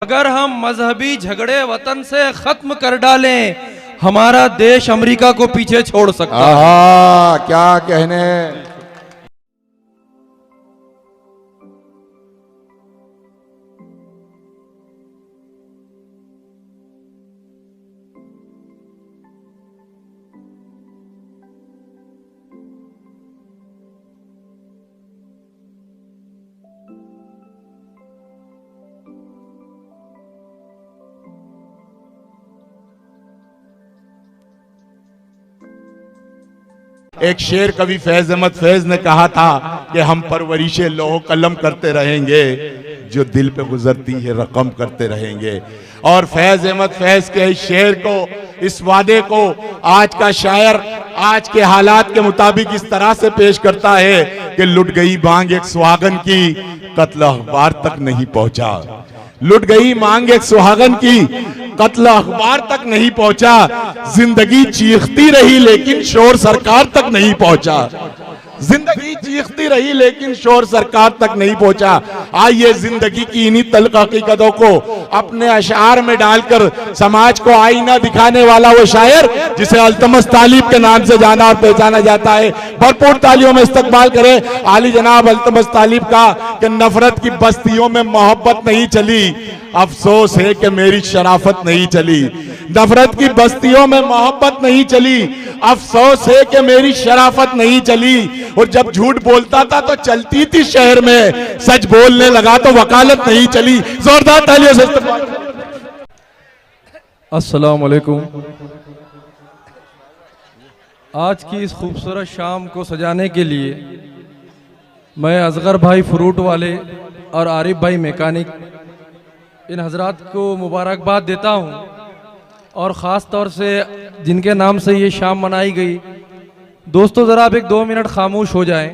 अगर हम मजहबी झगड़े वतन से खत्म कर डालें, हमारा देश अमेरिका को पीछे छोड़ सकता है। क्या कहने। एक शेर कवि फैज अहमद फैज ने कहा था कि हम परवरिशे लोहो कलम करते रहेंगे, जो दिल पे गुजरती है रकम करते रहेंगे। और फैज अहमद फैज के इस शेर को, इस वादे को आज का शायर आज के हालात के मुताबिक इस तरह से पेश करता है कि लुट गई मांग एक सुहागन की, कत्ल अखबार तक नहीं पहुंचा। लुट गई मांग एक सुहागन की, कत्ल अखबार तक नहीं पहुंचा। जिंदगी चीखती रही लेकिन शोर सरकार तक नहीं पहुंचा। जिंदगी चीखती रही लेकिन शोर सरकार तक नहीं पहुंचा। आइए जिंदगी की इन्हीं तल्ख हकीकतों को अपने अशार में डालकर समाज को आईना दिखाने वाला वो शायर जिसे अल्तमस तालिब के नाम से जाना और पहचाना जाता है, भरपूर तालियों में इस्तकबाल करें आली जनाब अल्तमस तालिब का कि नफरत की बस्तियों में मोहब्बत नहीं चली, अफसोस है कि मेरी शराफत नहीं चली। नफरत की बस्तियों में मोहब्बत नहीं चली, अफसोस है कि मेरी शराफत नहीं चली। और जब झूठ बोलता था तो चलती थी शहर में, सच बोलने लगा तो वकालत नहीं चली। जोरदार तालियों से अस्सलाम वालेकुम। आज की इस खूबसूरत शाम को सजाने के लिए मैं असगर भाई फ्रूट वाले और आरिफ भाई मैकेनिक, इन हजरात को मुबारकबाद देता हूँ। और ख़ास तौर से जिनके नाम से ये शाम मनाई गई, दोस्तों ज़रा आप एक 2 मिनट खामोश हो जाएं,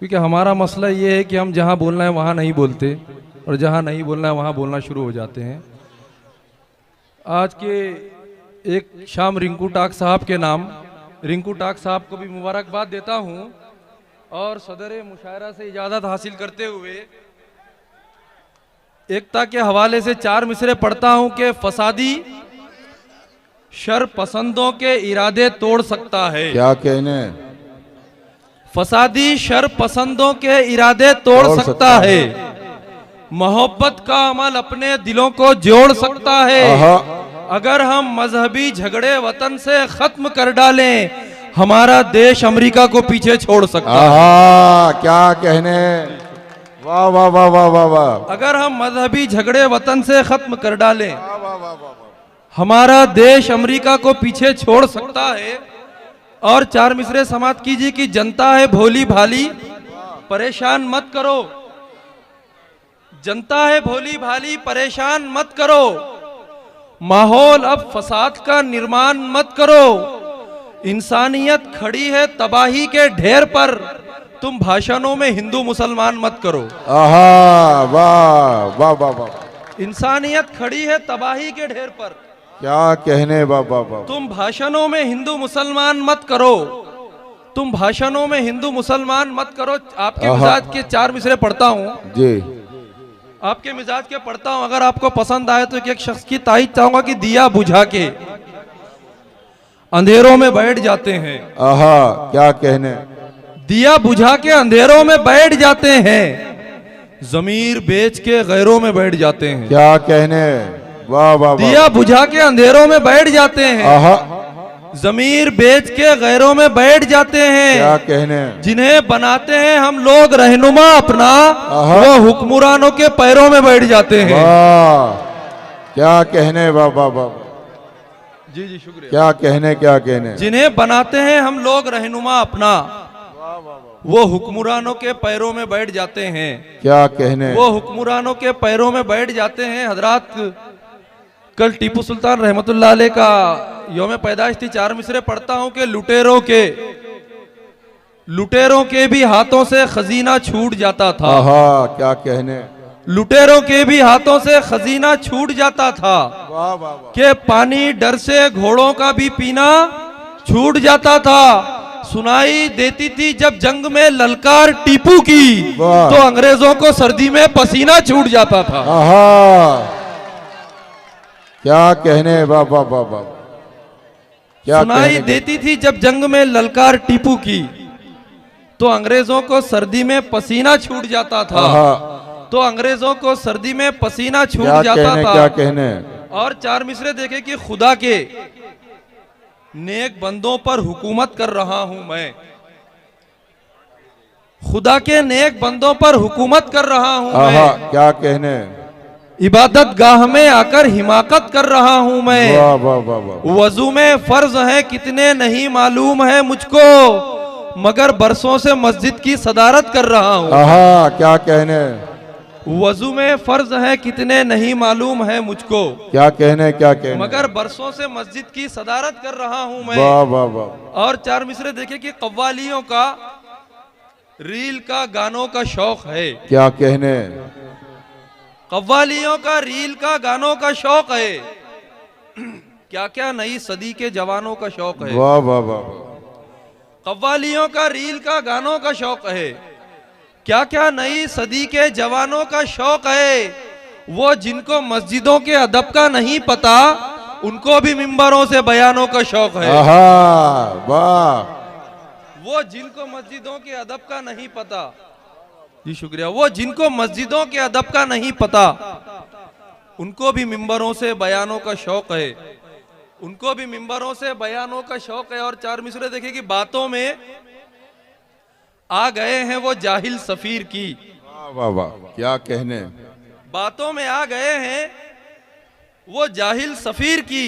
क्योंकि हमारा मसला ये है कि हम जहाँ बोलना है वहाँ नहीं बोलते और जहाँ नहीं बोलना है वहाँ बोलना शुरू हो जाते हैं। आज के एक शाम रिंकू टाक साहब के नाम, रिंकू टाक साहब को भी मुबारकबाद देता हूँ। और सदर मुशायरा से इजाज़त हासिल करते हुए एकता के हवाले से 4 मिसरे पढ़ता हूँ कि फसादी शर पसंदों के इरादे तोड़ सकता है। क्या कहने। फसादी शर पसंदों के इरादे तोड़ सकता है, मोहब्बत का अमल अपने दिलों को जोड़ सकता है। अगर हम मजहबी झगड़े वतन से खत्म कर डालें, हमारा देश अमेरिका को पीछे छोड़ सकता है। क्या कहने। वाह वाह वाह वाह वाह वाह। अगर हम मजहबी झगड़े वतन से खत्म कर डालें, हमारा देश अमेरिका को पीछे छोड़ सकता है। और 4 मिसरे समाप्त कीजिए कि जनता है भोली भाली, परेशान मत करो। जनता है भोली भाली, परेशान मत करो। माहौल अब फसाद का निर्माण मत करो। इंसानियत खड़ी है तबाही के ढेर पर, तुम भाषणों में हिंदू मुसलमान मत करो। वाह वाह वाह वाह। इंसानियत खड़ी है तबाही के ढेर पर, क्या कहने। वाह वाह वाह। तुम भाषणों में हिंदू मुसलमान मत करो। तुम भाषणों में हिंदू मुसलमान मत करो। आपके मिजाज के 4 मिसरे पढ़ता हूँ जी, आपके मिजाज के पढ़ता हूँ। अगर आपको पसंद आए तो एक शख्स की तारीफ चाहूंगा कि दिया बुझा के अंधेरों में बैठ जाते हैं। क्या कहने। दिया बुझा के अंधेरों में बैठ जाते हैं, जमीर बेच के गैरों में बैठ जाते हैं। क्या कहने। वाह वाह। दिया बुझा के अंधेरों में बैठ जाते हैं, जमीर बेच के गैरों में बैठ जाते हैं। क्या कहने। जिन्हें बनाते हैं हम लोग रहनुमा अपना, वो हुक्मरानों के पैरों में बैठ जाते हैं। क्या कहने। वाह वाह वाह। जी जी शुक्रिया। क्या कहने। क्या कहने। जिन्हें बनाते हैं हम लोग रहनुमा अपना, वो हुक्मरानों के पैरों में बैठ जाते हैं। क्या कहने। वो हुक्मरानों के पैरों में बैठ जाते हैं। हजरात, कल टीपू सुल्तान रहमतुल्लाह अलैह का यौम पैदाइश थी। 4 मिसरे पढ़ता हूं कि लुटेरों के भी हाथों से खजीना छूट जाता था। क्या कहने। लुटेरों के भी हाथों से खजीना छूट जाता था। वाह वाह वाह। कि पानी डर से घोड़ों का भी पीना छूट जाता था। सुनाई देती थी जब जंग में ललकार टीपू की, वाह। तो अंग्रेजों को सर्दी में पसीना छूट जाता था। आहा, क्या कहने, वाह वाह वाह वाह, क्या सुनाई कहने देती थी जब जंग में ललकार टीपू की, तो अंग्रेजों को सर्दी में पसीना छूट जाता था। आहा, तो अंग्रेजों को सर्दी में पसीना छूट क्या जाता कहने, था। क्या कहने। और चार मिसरे देखे कि खुदा के नेक बंदों पर हुकूमत कर रहा हूं मैं, खुदा के नेक बंदों पर हुकूमत कर रहा हूं आहा, मैं, क्या कहने, इबादत गाह में आकर हिमाकत कर रहा हूं मैं, वाह वाह वाह वाह, वजू में फर्ज है कितने नहीं मालूम है मुझको, मगर बरसों से मस्जिद की सदारत कर रहा हूं। आहा, क्या कहने, वजू में फर्ज है कितने नहीं मालूम है मुझको, क्या कहने, क्या कहने, मगर बरसों से मस्जिद की सदारत कर रहा हूं मैं। वाह वाह वाह, और चार मिसरे देखे कि कव्वालियों का रील का गानों का शौक है, क्या कहने, कव्वालियों का रील का गानों का शौक है, क्या क्या नई सदी के जवानों का शौक है। वाह वाह वाह, कव्वालियों का रील का गानों का शौक है, क्या क्या नई सदी के जवानों का शौक है। वो जिनको मस्जिदों के अदब का नहीं पता, उनको भी मिंबरों से बयानों का शौक है। आहा, वाह, वो जिनको मस्जिदों के अदब का नहीं पता, जी शुक्रिया, वो जिनको मस्जिदों के अदब का नहीं पता, उनको भी मिंबरों से बयानों का शौक है, उनको भी मिंबरों से बयानों का शौक है। और चार मिसरे देखे कि बातों में आ गए हैं वो जाहिल सफीर की, वाह वाह वाह, क्या कहने, बातों में आ गए हैं वो जाहिल सफीर की,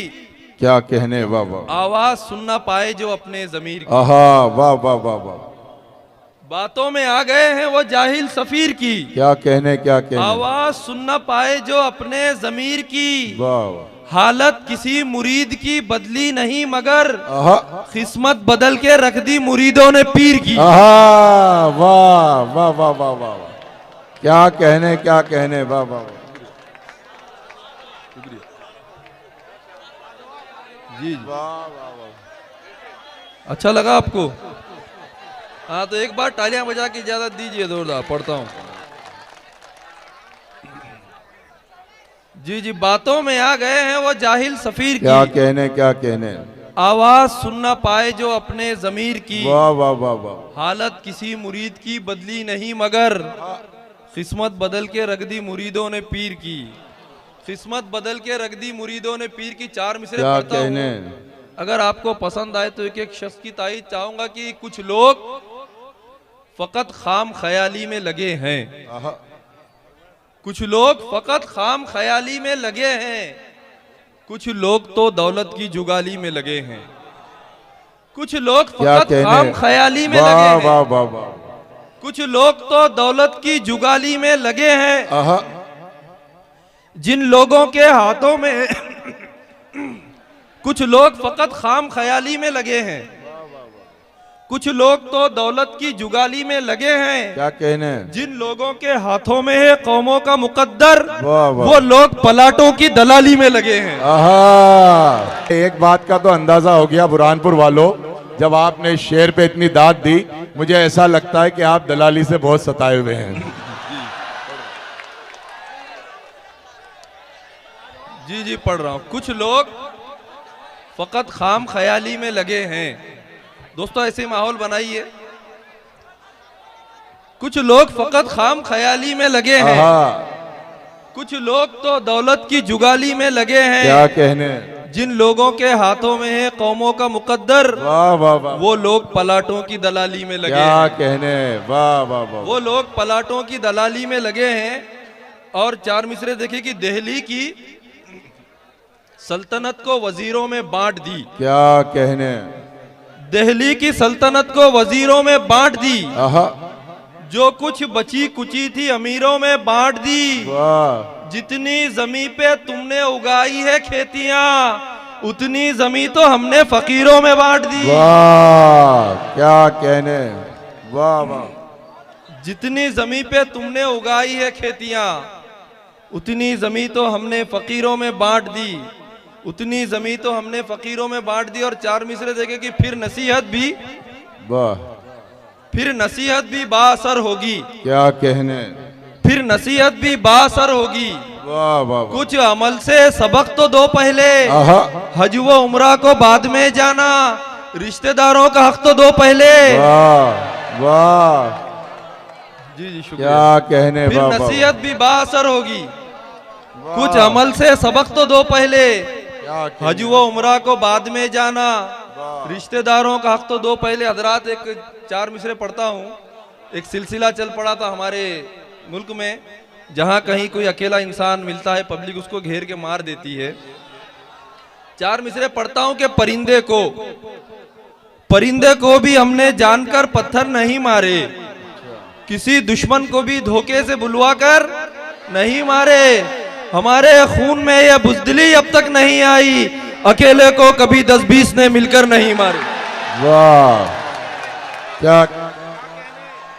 क्या कहने, वाह वाह, आवाज सुन ना पाए जो अपने जमीर की। आहा, वाह वाह वाह वाह, बातों में आ गए हैं वो जाहिल सफीर की, क्या कहने, क्या कहने, आवाज सुन ना पाए जो अपने जमीर की, वाह वाह, हालत किसी मुरीद की बदली नहीं मगर आहा, किस्मत बदल के रख दी मुरीदों ने पीर की। आहा, वाह वाह वाह वाह वाह, क्या कहने, क्या कहने, वाह वाह वाह, जी वाह वाह वाह, अच्छा लगा आपको? हाँ तो एक बार तालियां बजा के इजाजत दीजिए, जोरदार पढ़ता हूँ। जी जी, बातों में आ गए हैं वो जाहिल सफीर क्या की, कहने, क्या कहने, आवाज सुन ना पाए जो अपने जमीर की, वाह वाह वाह वाह, हालत किसी मुरीद की बदली नहीं मगर किस्मत बदल के रख दी मुरीदों ने पीर की, किस्मत बदल के रख दी मुरीदों ने पीर की। चार मिसरे क्या पढ़ता कहने, हूँ, अगर आपको पसंद आए तो एक एक शख्स की तारीफ चाहूंगा कि कुछ लोग फकत खाम ख्याली में लगे हैं, आहा, कुछ लोग फकत खाम ख्याली में लगे हैं, कुछ लोग तो दौलत की जुगाली में लगे हैं, कुछ लोग क्या फकत कहने, खाम ख्याली में वाह लगे हैं, वाह वाह वाह, कुछ लोग तो दौलत की जुगाली में लगे हैं, आहा, जिन लोगों के हाथों में कुछ लोग फकत खाम ख्याली में लगे हैं, कुछ लोग तो दौलत की जुगाली में लगे हैं, क्या कहने, जिन लोगों के हाथों में है कौमों का मुकद्दर, वाह वाह, वो लोग पलाटों की दलाली में लगे हैं। आहा, एक बात का तो अंदाजा हो गया बुरहानपुर वालों, जब आपने शेर पे इतनी दाद दी, मुझे ऐसा लगता है कि आप दलाली से बहुत सताए हुए हैं। जी जी पढ़ रहा हूं, कुछ लोग फकत खाम ख्याली में लगे हैं। दोस्तों ऐसे माहौल बनाइए, कुछ लोग फकत खाम ख्याली में लगे हैं, आहा, कुछ लोग तो दौलत की जुगाली में लगे हैं, क्या कहने, जिन लोगों के हाथों में है कौमों का मुकद्दर, वाह वाह वाह, वो लोग पलाटों की दलाली में लगे क्या हैं, कहने, वाह वाह वाह, वो लोग पलाटों की दलाली में लगे हैं। और चार मिसरे देखिए कि दिल्ली की सल्तनत को वजीरों में बांट दी, क्या कहने, दिल्ली की सल्तनत को वजीरों में बांट दी, आहा, जो कुछ बची कुची थी अमीरों में बांट दी, वाह, जितनी जमी पे तुमने उगाई है खेतियां, उतनी जमी तो हमने फकीरों में बांट दी। वाह, क्या कहने, वाह वाह, जितनी जमी पे तुमने उगाई है खेतियां, उतनी जमी तो हमने फकीरों में बांट दी, उतनी जमी तो हमने फकीरों में बांट दी। और चार मिसरे देखे कि फिर नसीहत भी वाह, फिर नसीहत भी बाअसर होगी, क्या कहने, फिर नसीहत भी बाअसर होगी। वाह वाह वाह, कुछ अमल से सबक तो दो पहले, आहा, हज व उम्रा को बाद में जाना, रिश्तेदारों का हक तो दो पहले। वाह वाह, जी जी शुक्रिया। क्या कहने, फिर वाह वाह, नसीहत भी बाअसर होगी, वाह, कुछ अमल से सबक तो दो पहले, क्या कहने, हज व उम्रा को बाद में जाना, वाह, रिश्तेदारों का हक तो दो पहले। हजरात एक 4 मिसरे पढ़ता हूँ। एक सिलसिला चल पड़ा था हमारे मुल्क में, जहाँ कहीं कोई अकेला इंसान मिलता है, पब्लिक उसको घेर के मार देती है। 4 मिसरे पढ़ता हूँ कि परिंदे को भी हमने जानकर पत्थर नहीं मारे, किसी दुश्मन को भी धोखे से बुलवा कर नहीं मारे, हमारे खून में यह बुज़दिली अब तक नहीं आई, अकेले को कभी 10-20 ने मिलकर नहीं मारे। वाह, क्या